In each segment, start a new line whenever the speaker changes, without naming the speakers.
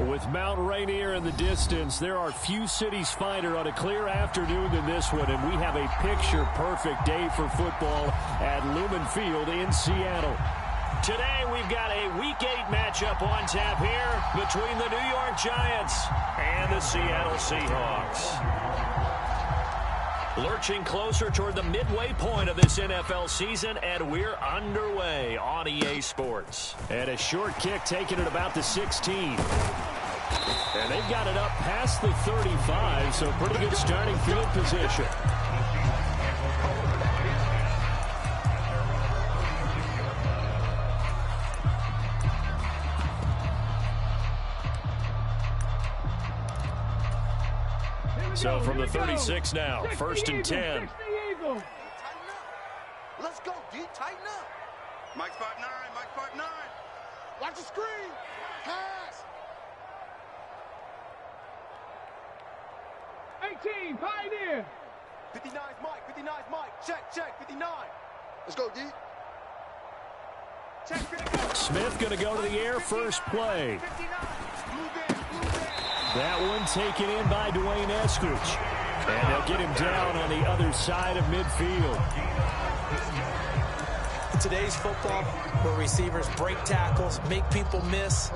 With Mount Rainier in the distance, there are few cities finer on a clear afternoon than this one, and we have a picture-perfect day for football at Lumen Field in Seattle. Today, we've got a Week 8 matchup on tap here between the New York Giants and the Seattle Seahawks. Lurching closer toward the midway point of this NFL season, and we're underway on EA Sports. And a short kick taken at about the 16. And they've got it up past the 35, so pretty good starting field position. So from the 36 now, first and 10.
Let's go, D. Tighten up. Mike 5'9", Mike 5'9". Watch the screen. Pass.
18, Pioneer.
59's Mike, 59's Mike. Check, 59. Let's go, D. Check, 59.
Smith going to go to the air first play.
59. Blue band.
That one taken in by Dwayne Eskridge. And they'll get him down on the other side of midfield.
Today's football, where receivers break tackles, make people miss,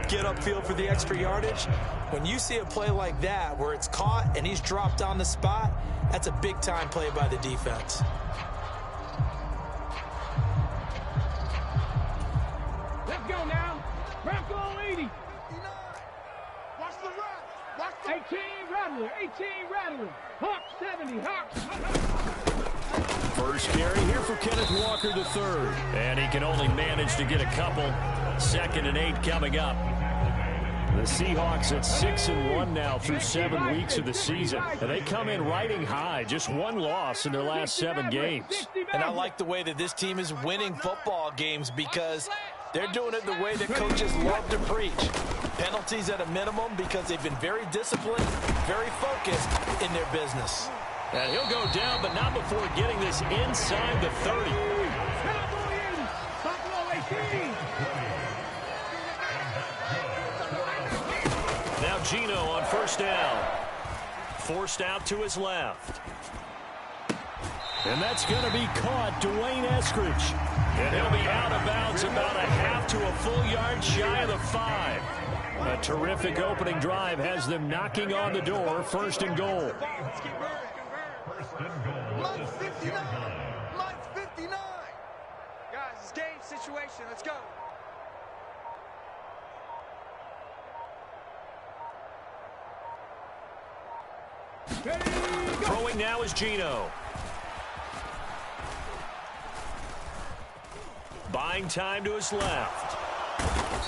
get upfield for the extra yardage. When you see a play like that, where it's caught and he's dropped on the spot, that's a big-time play by the defense.
Let's go now. Bronco 80. 18 Rattler, 18 Rattler. Hawk 70, Hawk.
First carry here for Kenneth Walker III. And he can only manage to get a couple. 2nd and 8 coming up. The Seahawks at 6-1 now through 7 weeks of the season. And they come in riding high. Just one loss in their last 7 games.
And I like the way that this team is winning football games because they're doing it the way that coaches love to preach. Penalties at a minimum because they've been very disciplined, very focused in their business.
And he'll go down, but not before getting this inside the 30. Now Gino on first down. Forced out to his left. And that's going to be caught, Dwayne Eskridge. And he'll be out of bounds about a half to a full yard shy of the 5. A terrific opening drive has them knocking on the door, 1st and goal.
Mike 59. Mike 59. Guys, it's game situation. Let's go.
Throwing now is Gino. Buying time to his left.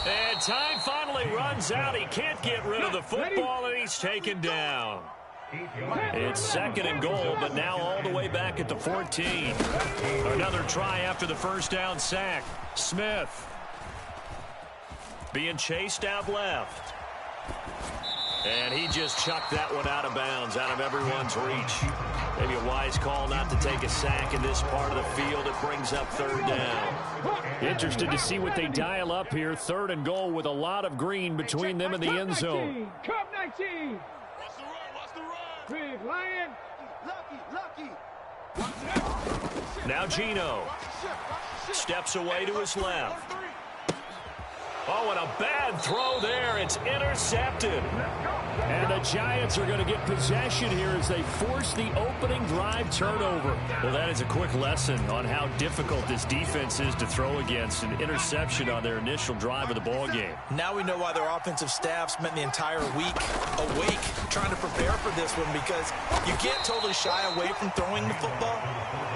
And time finally runs out. He can't get rid of the football, and he's taken down. It's 2nd and goal, but now all the way back at the 14. Another try after the first down sack. Smith being chased out left. And he just chucked that one out of bounds, out of everyone's reach. Maybe a wise call not to take a sack in this part of the field. It brings up 3rd down. Interested to see what they dial up here. 3rd and goal with a lot of green between them and the end zone.
Cup 19.
Watch the run.
Big Lion.
Lucky.
Now Gino steps away to his left. Oh, and a bad throw there. It's intercepted. And the Giants are going to get possession here as they force the opening drive turnover. Well, that is a quick lesson on how difficult this defense is to throw against. An interception on their initial drive of the ball game.
Now we know why their offensive staff spent the entire week awake trying to prepare for this one, because you can't totally shy away from throwing the football,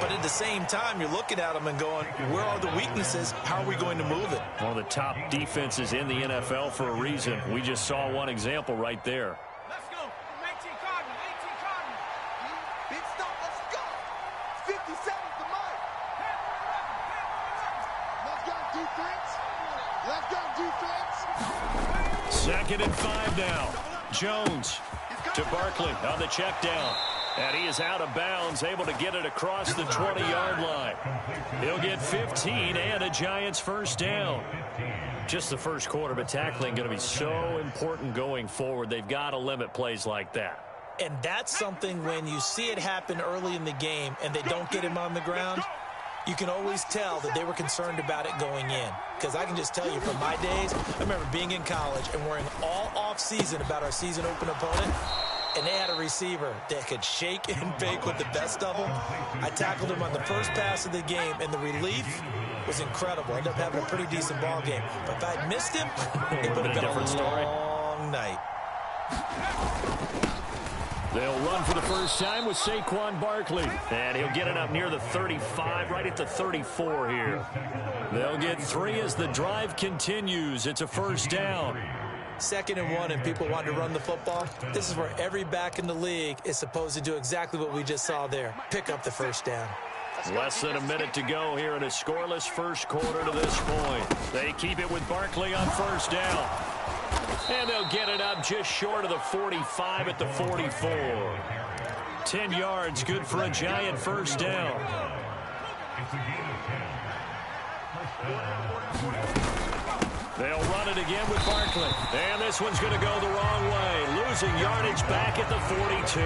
but at the same time, you're looking at them and going, where are the weaknesses? How are we going to move it?
One of the top defenses in the NFL for a reason. We just saw one example right there.
Let's go. 18 Cardinal. 18 Cardinal.
Big stop. Let's go. 57 to Mike. Let's go, defense. Let's go, defense.
2nd and 5 now. Jones to Barkley on the check down. And he is out of bounds, able to get it across the 20-yard line. He'll get 15 and a Giants first down. Just the first quarter, but tackling going to be so important going forward. They've got to limit plays like that.
And that's something when you see it happen early in the game and they don't get him on the ground, you can always tell that they were concerned about it going in. Because I can just tell you from my days, I remember being in college and worrying all off-season about our season open opponent, and they had a receiver that could shake and bake with the best of them. I tackled him on the first pass of the game, and the relief was incredible. I ended up having a pretty decent ball game. But if I'd missed him, it would have been a long night.
They'll run for the first time with Saquon Barkley. And he'll get it up near the 35, right at the 34 here. They'll get 3 as the drive continues. It's a first down.
2nd and 1, and people want to run the football. This is where every back in the league is supposed to do exactly what we just saw there. Pick up the first down.
Less than a minute to go here in a scoreless first quarter to this point. They keep it with Barkley on first down. And they'll get it up just short of the 45 at the 44. 10 yards, good for a Giant first down. They'll run it again with Barkley. And this one's going to go the wrong way. Losing yardage back at the 42.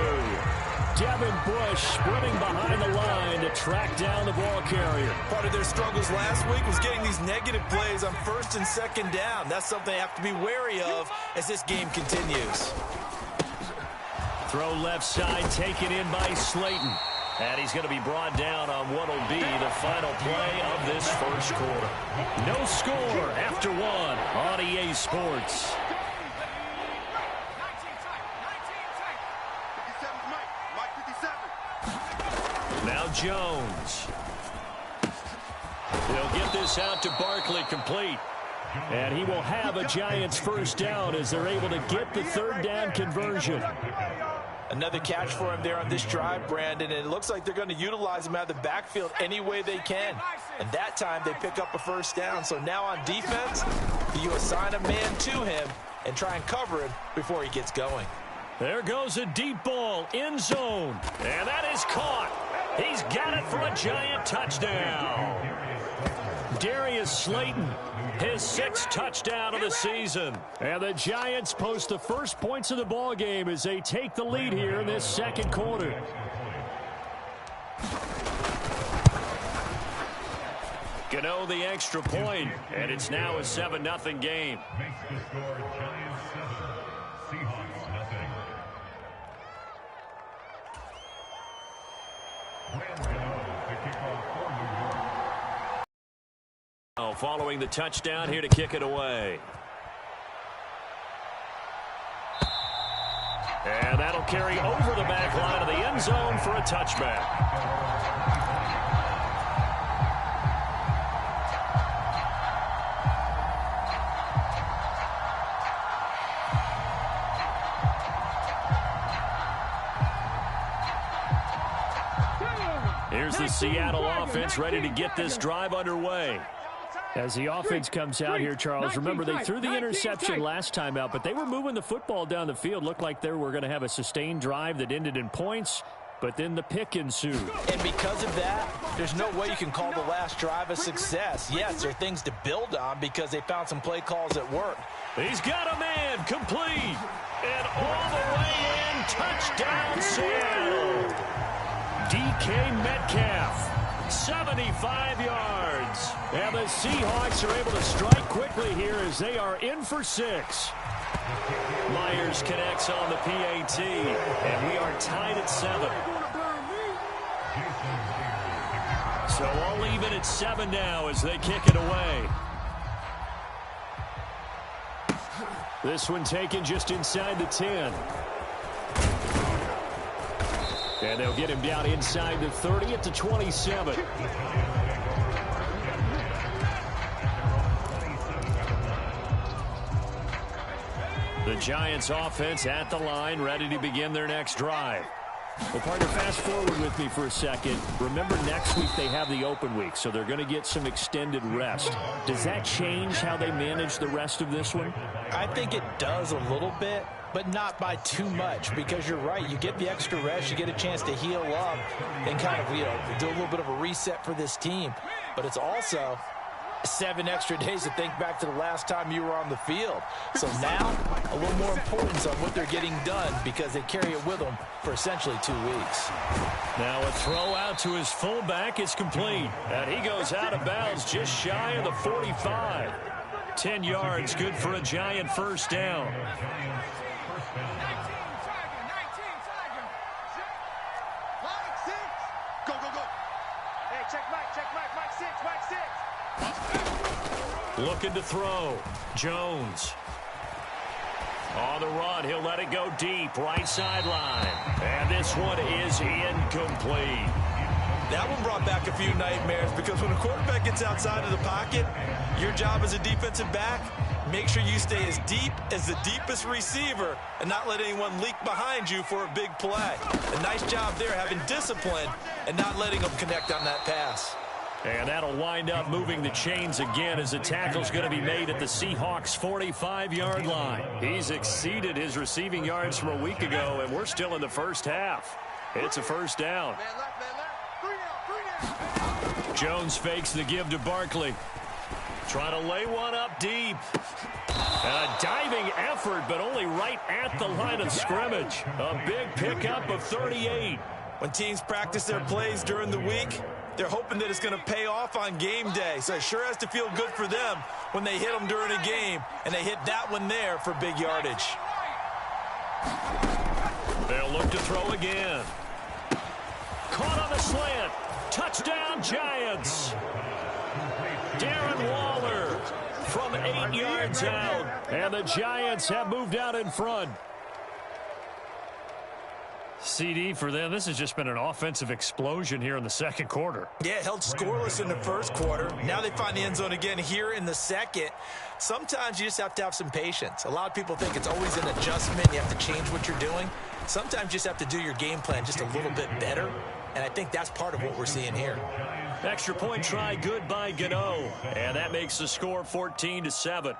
Devin Bush sprinting behind the line to track down the ball carrier.
Part of their struggles last week was getting these negative plays on 1st and 2nd down. That's something they have to be wary of as this game continues.
Throw left side, taken in by Slayton. And he's going to be brought down on what will be the final play of this first quarter. No score after 1 on EA Sports. Now Jones. They'll get this out to Barkley, complete. And he will have a Giants first down as they're able to get the 3rd down conversion.
Another catch for him there on this drive, Brandon, and it looks like they're going to utilize him out of the backfield any way they can. And that time they pick up a first down. So now on defense, you assign a man to him and try and cover him before he gets going.
There goes a deep ball, end zone. And that is caught. He's got it for a Giant touchdown. Darius Slayton, his 6th touchdown of the season. And the Giants post the first points of the ball game as they take the lead here in this second quarter. Gano the extra point, and it's now a 7-0 game. Following the touchdown, here to kick it away. And that'll carry over the back line of the end zone for a touchback. Here's the Seattle offense ready to get this drive underway. As the offense comes out here, Charles, remember they threw the interception last time out, but they were moving the football down the field. Looked like they were going to have a sustained drive that ended in points, but then the pick ensued.
And because of that, there's no way you can call the last drive a success. Yes, there are things to build on because they found some play calls that worked.
He's got a man, complete, and all the way in, touchdown Seattle. DK Metcalf, 75 yards. And the Seahawks are able to strike quickly here as they are in for 6. Myers connects on the PAT, and we are tied at 7. So all even at 7 now as they kick it away. This one taken just inside the 10. And they'll get him down inside the 30 at the 27. The Giants offense at the line, ready to begin their next drive. Well, partner, fast forward with me for a second. Remember, next week they have the open week, so they're going to get some extended rest. Does that change how they manage the rest of this one?
I think it does a little bit, but not by too much, because you're right. You get the extra rest, you get a chance to heal up and kind of, do a little bit of a reset for this team. But it's also 7 extra days to think back to the last time you were on the field. So now, a little more importance on what they're getting done, because they carry it with them for essentially 2 weeks.
Now a throw out to his fullback is complete. And he goes out of bounds just shy of the 45. 10 yards, good for a Giant first down.
Go, go, go. Hey, check Mike, Mike 6.
Looking to throw. Jones. On the run, he'll let it go deep, right sideline. And this one is incomplete.
That one brought back a few nightmares, because when a quarterback gets outside of the pocket, your job as a defensive back, make sure you stay as deep as the deepest receiver and not let anyone leak behind you for a big play. A nice job there, having discipline and not letting them connect on that pass.
And that'll wind up moving the chains again, as the tackle's going to be made at the Seahawks' 45-yard line. He's exceeded his receiving yards from a week ago, and we're still in the first half. It's a first down.
Man left, man left. 3 down.
Jones fakes the give to Barkley. Trying to lay one up deep. And a diving effort, but only right at the line of scrimmage. A big pickup of 38.
When teams practice their plays during the week, they're hoping that it's going to pay off on game day. So it sure has to feel good for them when they hit them during a game, and they hit that one there for big yardage.
They'll look to throw again. Caught on the slant. Touchdown, Giants. Darren Waller from 8 yards out. And the Giants have moved out in front. CD for them, this has just been an offensive explosion here in the second quarter.
Yeah, held scoreless in the first quarter. Now they find the end zone again here in the second. Sometimes you just have to have some patience. A lot of people think it's always an adjustment. You have to change what you're doing. Sometimes you just have to do your game plan just a little bit better. And I think that's part of what we're seeing here.
Extra point try, good by Gano. And that makes the score 14-7.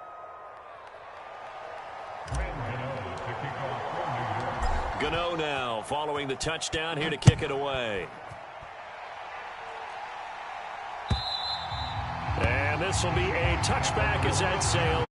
Gano now following the touchdown here to kick it away. And this will be a touchback as that sails.